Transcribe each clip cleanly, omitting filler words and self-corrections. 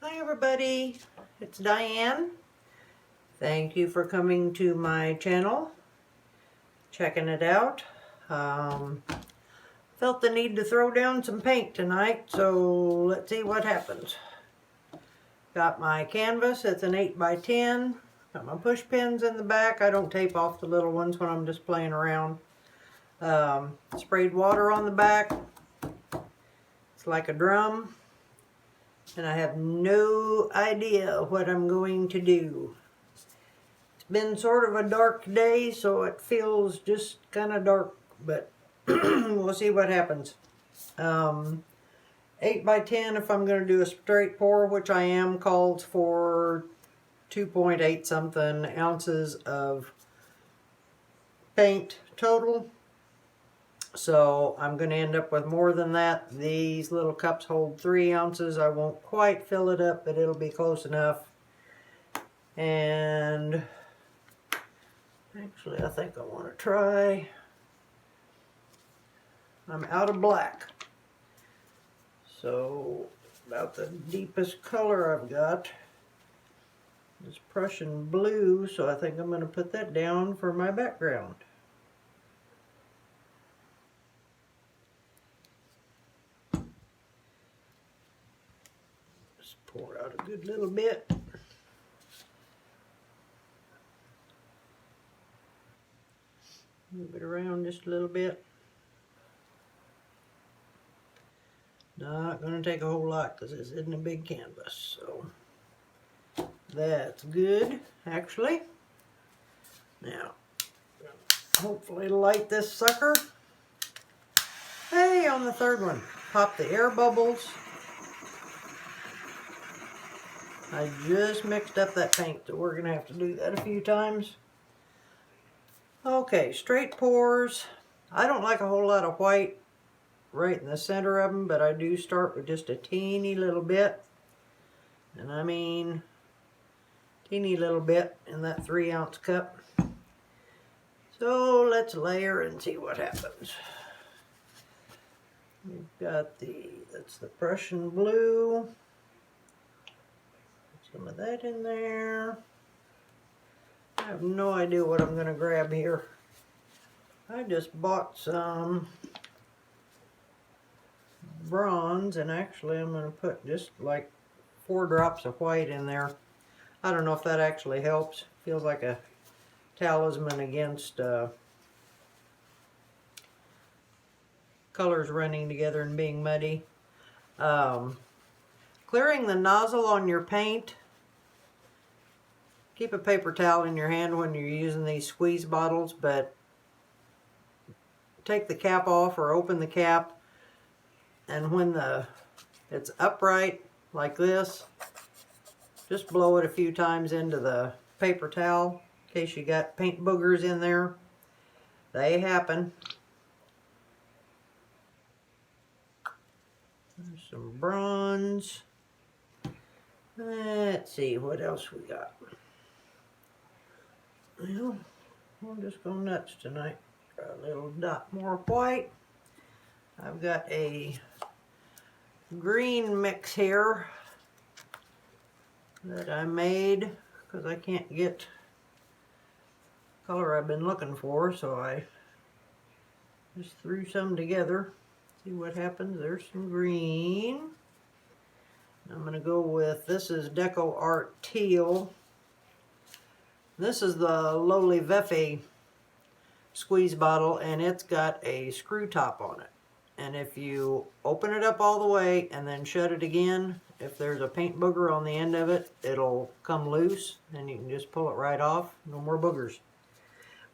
Hi everybody, it's Diane. Thank you for coming to my channel, checking it out. Felt the need to throw down some paint tonight, so let's see what happens. Got my canvas, it's an 8x10. Got my push pins in the back. I don't tape off the little ones when I'm just playing around. Sprayed water on the back. It's like a drum. And I have no idea what I'm going to do. It's been sort of a dark day, so it feels just kind of dark, but we'll see what happens. 8x10, if I'm going to do a straight pour, which I am, calls for 2.8 something ounces of paint total. So I'm going to end up with more than that. These little cups hold 3 ounces. I won't quite fill it up, but it'll be close enough. And actually, I think I want to try. I'm out of black. So about the deepest color I've got is Prussian blue. So I think I'm going to put that down for my background. Pour out a good little bit. Move it around just a little bit. Not going to take a whole lot because this isn't a big canvas. So that's good, actually. Now, hopefully light this sucker. Hey, on the third one, pop the air bubbles. I just mixed up that paint, so we're going to have to do that a few times. Okay, straight pours. I don't like a whole lot of white right in the center of them, but I do start with just a teeny little bit. And I mean, teeny little bit in that 3 ounce cup. So let's layer and see what happens. We've got that's the Prussian blue. Some of that in there. I have no idea what I'm going to grab here. I just bought some bronze, and actually I'm going to put just like 4 drops of white in there. I don't know if that actually helps. Feels like a talisman against colors running together and being muddy. Clearing the nozzle on your paint. Keep a paper towel in your hand when you're using these squeeze bottles, but take the cap off or open the cap, and when it's upright like this, just blow it a few times into the paper towel in case you got paint boogers in there. They happen. There's some bronze. Let's see what else we got. Well, we'll just go nuts tonight. Got a little dot more white. I've got a green mix here that I made because I can't get the color I've been looking for, so I just threw some together. See what happens. There's some green. I'm going to go with, this is Deco Art Teal. This is the Lowly Veffy squeeze bottle, and it's got a screw top on it. And if you open it up all the way and then shut it again, if there's a paint booger on the end of it, it'll come loose and you can just pull it right off. No more boogers.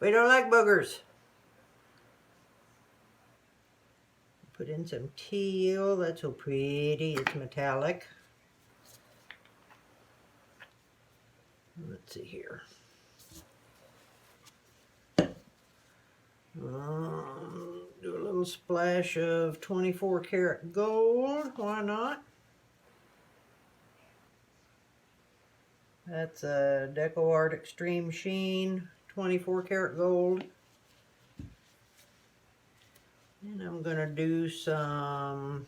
We don't like boogers. Put in some teal. That's so pretty. It's metallic. Let's see here. Do a little splash of 24 karat gold. Why not? That's a Deco Art Extreme Sheen 24 karat gold. And I'm going to do some,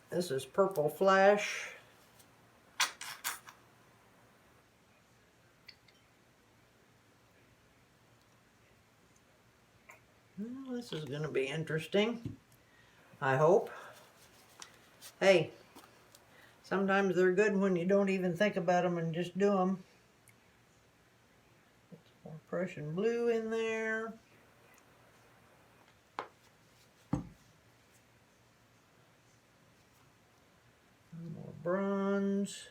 this is Purple Flash. This is going to be interesting, I hope. Hey, sometimes they're good when you don't even think about them and just do them. Put some more Prussian blue in there. More bronze.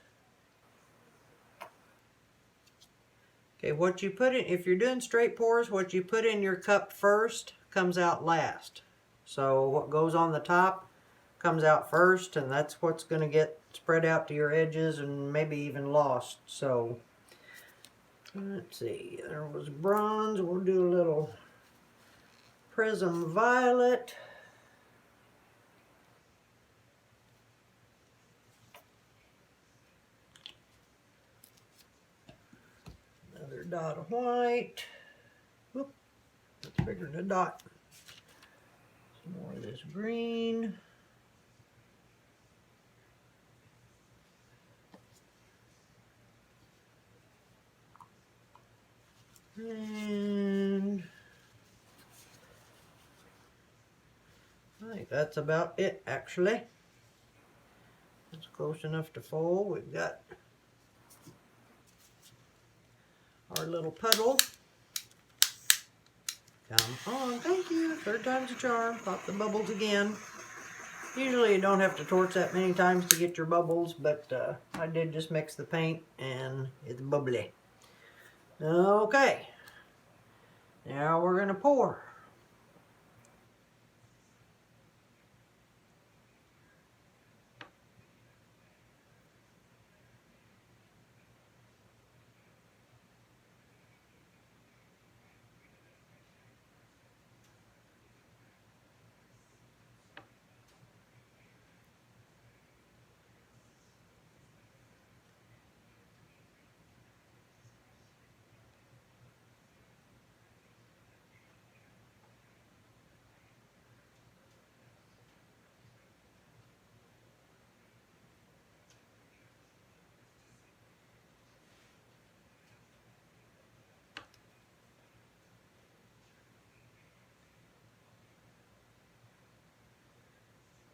Okay, what you put in, if you're doing straight pours, what you put in your cup first comes out last. So what goes on the top comes out first, and that's what's going to get spread out to your edges and maybe even lost. So let's see, there was bronze. We'll do a little prism violet. Another dot of white. Whoop, that's bigger than a dot. Some more of this green. And I think that's about it, actually. It's close enough to fold. We've got our little puddle. Come on, thank you. Third time's a charm. Pop the bubbles again. Usually you don't have to torch that many times to get your bubbles, but I did just mix the paint and it's bubbly. Okay, now we're gonna pour.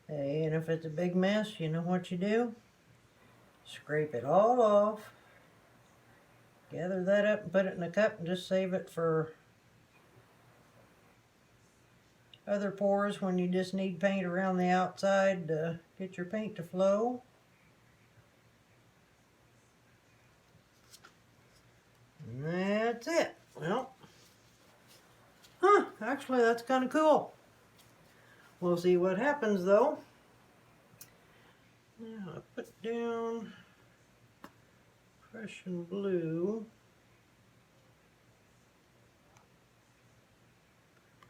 Hey, and if it's a big mess, you know what you do? Scrape it all off. Gather that up and put it in a cup and just save it for other pours when you just need paint around the outside to get your paint to flow. And that's it. Well, actually that's kind of cool. We'll see what happens though. Now I put down Prussian blue.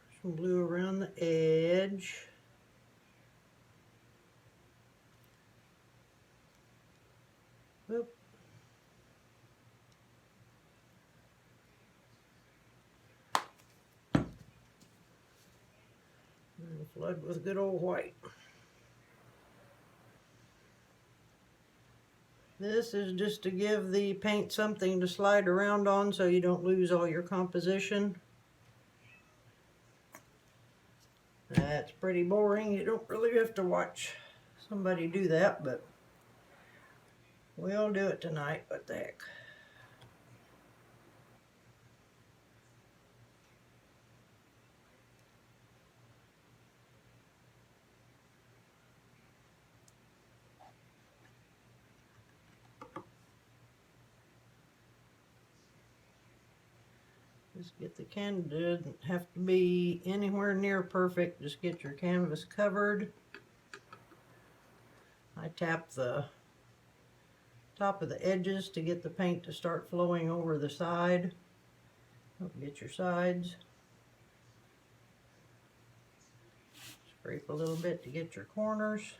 Prussian blue around the edge. Whoop. And flood with good old white. This is just to give the paint something to slide around on so you don't lose all your composition. That's pretty boring. You don't really have to watch somebody do that, but we'll do it tonight. What the heck. Just get the canvas, doesn't have to be anywhere near perfect, just get your canvas covered. I tap the top of the edges to get the paint to start flowing over the side. Don't get your sides. Scrape a little bit to get your corners.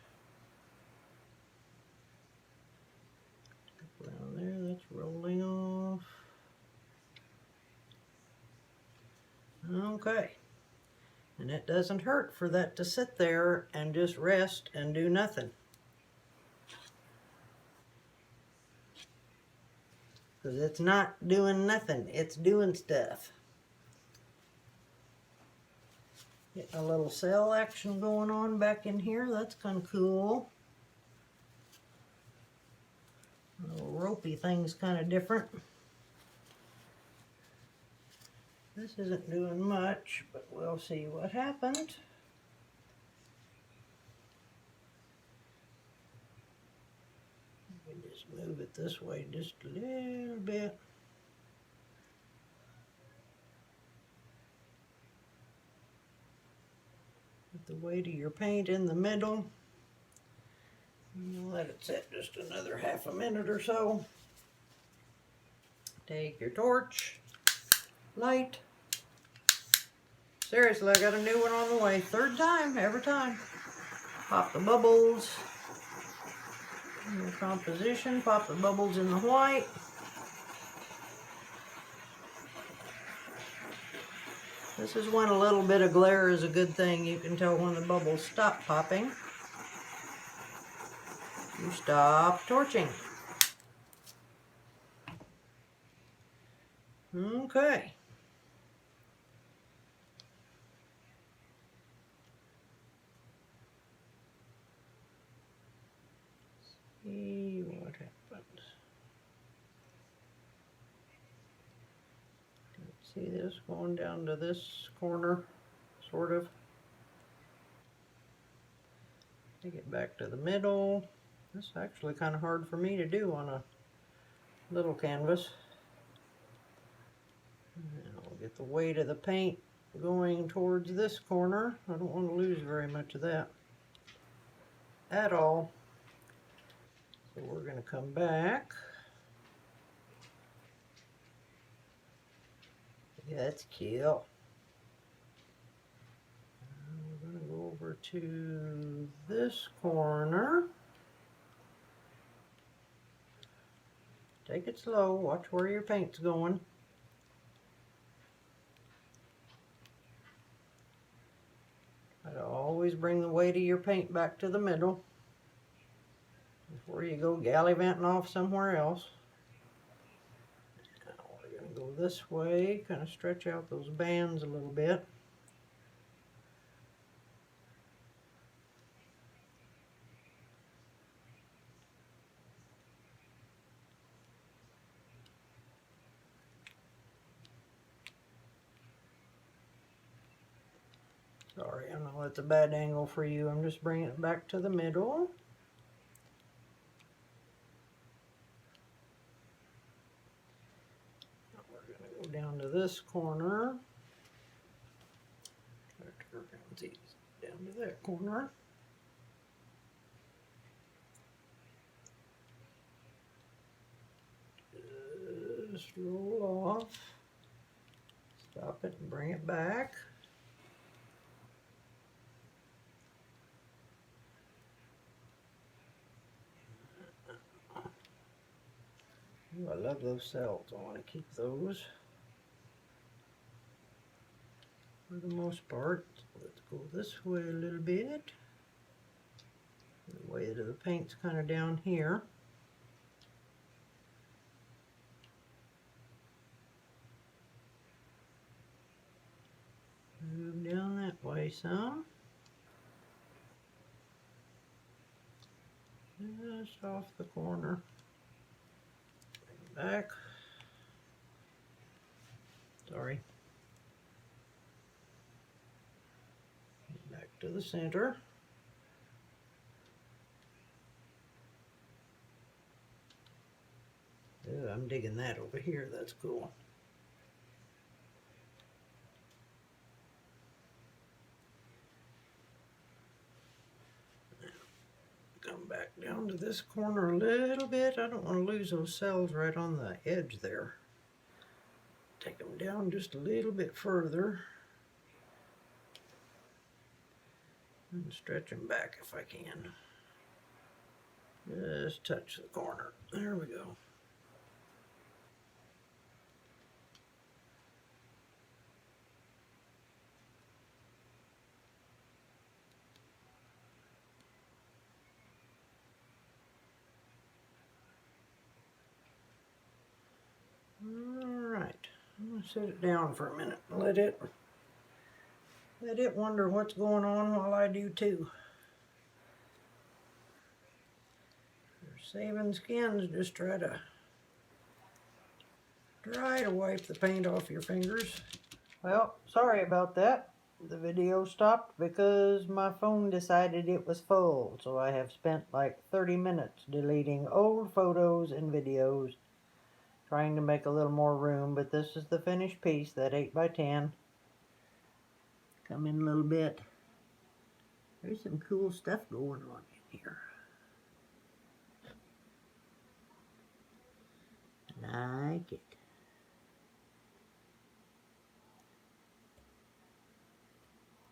Down there, that's rolling off. Okay, and it doesn't hurt for that to sit there and just rest and do nothing. Because it's not doing nothing, it's doing stuff. Getting a little cell action going on back in here. That's kind of cool. The little ropey thing's kind of different. This isn't doing much, but we'll see what happened. We just move it this way just a little bit. Put the weight of your paint in the middle. And let it sit just another half a minute or so. Take your torch, light. Seriously, I got a new one on the way. Third time, every time. Pop the bubbles in your composition. Pop the bubbles in the white. This is when a little bit of glare is a good thing. You can tell when the bubbles stop popping. You stop torching. Okay. See what happens. See this going down to this corner, sort of. Take it back to the middle. This is actually kind of hard for me to do on a little canvas. And I'll get the weight of the paint going towards this corner. I don't want to lose very much of that at all. So we're going to come back. Yeah, that's cute. We're going to go over to this corner. Take it slow. Watch where your paint's going. Try to always bring the weight of your paint back to the middle before you go gallivanting off somewhere else. Now we're going to go this way, kind of stretch out those bands a little bit. Sorry, I know that's a bad angle for you. I'm just bringing it back to the middle. Now we're going to go down to this corner. Try to turn around these down to that corner. Just roll off. Stop it and bring it back. Ooh, I love those cells. I want to keep those for the most part. Let's go this way a little bit. The weight of the paint's kind of down here. Move down that way some. Just off the corner. Bring it back. Sorry. Back to the center. Ooh, I'm digging that over here. That's cool. Come back down to this corner a little bit. I don't want to lose those cells right on the edge there. Take them down just a little bit further. And stretch them back if I can. Just touch the corner. There we go. Alright, I'm going to set it down for a minute and let it Let it wonder what's going on while I do too. For saving skins, just try to wipe the paint off your fingers. Well, sorry about that. The video stopped because my phone decided it was full, so I have spent like 30 minutes deleting old photos and videos, trying to make a little more room, but this is the finished piece, that 8x10. Come in a little bit. There's some cool stuff going on in here. I like it.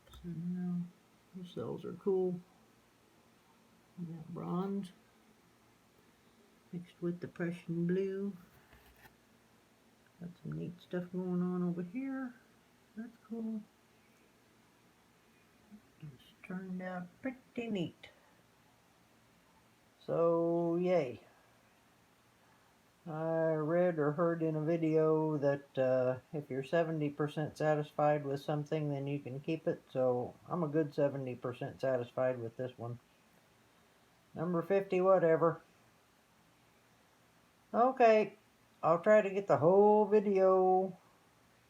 So now, the cells are cool. We got bronze mixed with the Prussian blue. Got some neat stuff going on over here. That's cool. It's turned out pretty neat. So, yay. I read or heard in a video that if you're 70% satisfied with something, then you can keep it. So I'm a good 70% satisfied with this one. Number 50, whatever. Okay, I'll try to get the whole video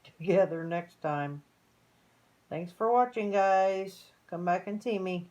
together next time. Thanks for watching, guys. Come back and see me.